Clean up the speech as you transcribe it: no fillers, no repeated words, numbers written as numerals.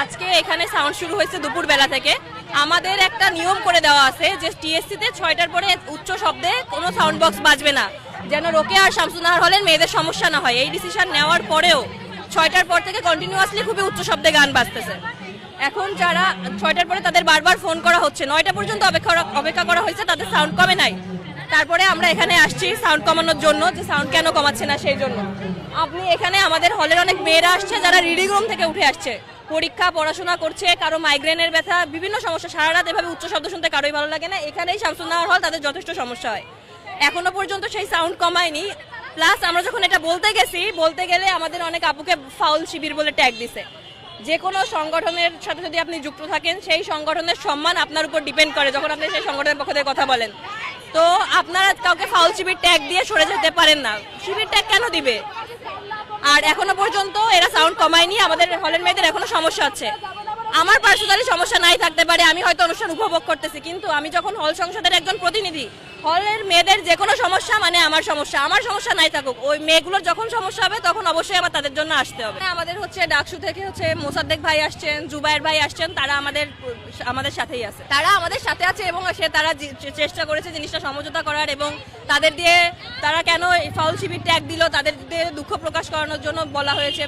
আজকে এখানে সাউন্ড শুরু হয়েছে দুপুর বেলা থেকে। আমাদের একটা নিয়ম করে দেওয়া আছে যে টিএসসিতে 6টার পরে উচ্চ শব্দে কোনো সাউন্ড বক্স বাজবে না, যেন রোকেয়া আর শামসুন্নাহার হলের মেয়েদের সমস্যা না হয়। এই ডিসিশন নেওয়ার পরেও 6টার পর থেকে কন্টিনিউয়াসলি খুবই উচ্চ শব্দে গান বাজতেছে। এখন যারা 6টার পরে তাদের বারবার ফোন করা হচ্ছে, 9টা পর্যন্ত অপেক্ষা করা হয়েছে, তাদের সাউন্ড কমে নাই। তারপরে আমরা এখানে আসছি সাউন্ড কমানোর জন্য, যে সাউন্ড কেন কমাচ্ছে না সেই জন্য। আপনি এখানে আমাদের হলের অনেক মেয়েরা আসছে যারা রিডিং রুম থেকে উঠে আসছে, পরীক্ষা পড়াশোনা করছে, কারো মাইগ্রেনের ব্যথা, বিভিন্ন সমস্যা, সারা রাত এভাবে উচ্চ শব্দ শুনতে কারোই ভালো লাগে না। এখানেই শামসুন্নাহার হল, তাদের যথেষ্ট সমস্যা হয়। এখনো পর্যন্ত সেই সাউন্ড কমায়নি। প্লাস আমরা যখন এটা বলতে গেলে আমাদের অনেক আপুকে ফাউল শিবির বলে ট্যাগ দিছে। যে কোনো সংগঠনের সাথে যদি আপনি যুক্ত থাকেন, সেই সংগঠনের সম্মান আপনার উপর ডিপেন্ড করে যখন আপনি সেই সংগঠনের পক্ষ থেকে কথা বলেন। তো আপনারা কাউকে ফাউল শিবির ট্যাগ দিয়ে সরে যেতে পারেন না। শিবির ট্যাগ কেন দিবে? আর এখনো পর্যন্ত এরা সাউন্ড কমায়নি। আমাদের হলের মেয়েদের এখনো সমস্যা হচ্ছে। আমার পার্সোনালি সমস্যা নাই থাকতে পারে, আমি হয়তো অনুষ্ঠান উপভোগ করতেছি, কিন্তু আমি যখন হল সংসদের একজন প্রতিনিধি, হলের মেয়েদের যে কোনো সমস্যা মানে আমার সমস্যা নাই থাকুক, ওই মেয়েগুলোর যখন সমস্যা হবে তখন অবশ্যই আবার তাদের জন্য আসতে হবে। আমাদের হচ্ছে ডাকসু থেকে হচ্ছে মোসাদ্দেক ভাই আসছেন, জুবায়ের ভাই আসছেন, তারা আমাদের সাথেই আছে। তারা আমাদের সাথে আছে এবং তারা চেষ্টা করেছে জিনিসটা সমঝোতা করার, এবং তাদের দিয়ে তারা কেন ফাউল শিবির ট্যাগ দিল তাদের দিয়ে দুঃখ প্রকাশ করানোর জন্য বলা হয়েছে।